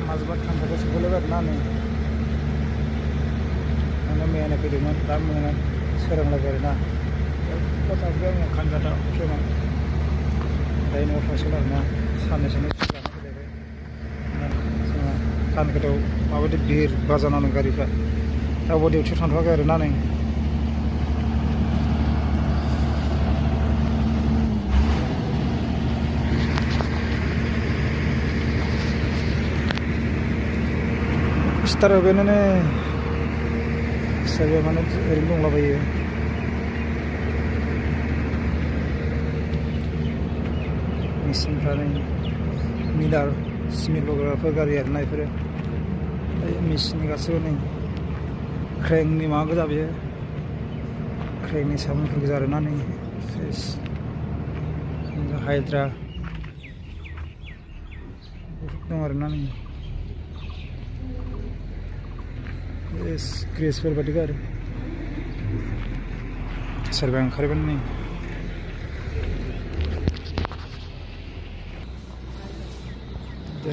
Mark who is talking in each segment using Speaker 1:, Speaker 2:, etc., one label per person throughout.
Speaker 1: माजबाट खामखौबो सफैलायबाय आरोना नै माने मैयानो फैदोंमोन दा मोना सोरांलायबाय आरोना हथाबो आङो खानजादाव फैयोमोन दायो न'आव थांसिगोन आरोना साननैसोनि जाना फैलायबाय जोंहा खानगोदाव माबायदि भिर बाजानानै गारिफ्रा रावबो डिउटियाव थांथ'वाखै आरोना नै स्टार होबायानो सोरबा माने ओरैनो दंलाबायो मेचिनफ्रा नै मिलार सिमेन्ट लगायग्राफोर गारि आरोना बेफोरो मेचिननि गासैबो नै क्रेंनि माबा गोजा बेयो क्रेंनि साबुनफोर गोजा आरोना नै हाइड्रा दं आरोना नै ग्रेसफोर बादि गारि सोरबा ओंखारबाय नै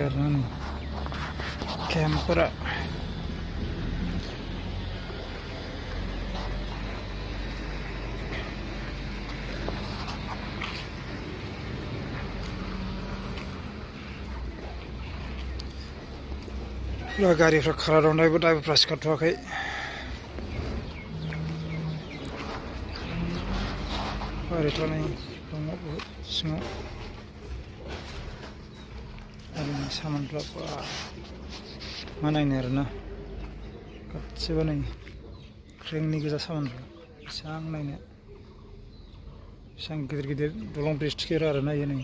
Speaker 1: आरोना नै केम्पफोरा गारिफ्रा खारा दं दाबो ड्राइभारफ्रा सिखारथ'वाखै ओरैथ' नै दङ बहुद सिङाव ओरैनो सामानफ्रा मा नायनो आरोना गासिबो नै क्रेंनि गोजा सामानफ्रा बेसेबां नायनो बेसेबां गिदिर गिदिर दलं ब्रिज थिखोयो आरोना इयो नै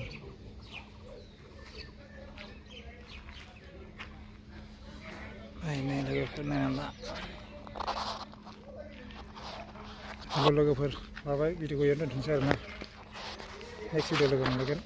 Speaker 1: नायनाय लोगोफोर नायनानै ला लोगोफोर लाबाय भिडिअखौ इयावनो दोनथ'नोसै आरोना नेक्स्ट भिडिअ लोगो मोनलायगोन।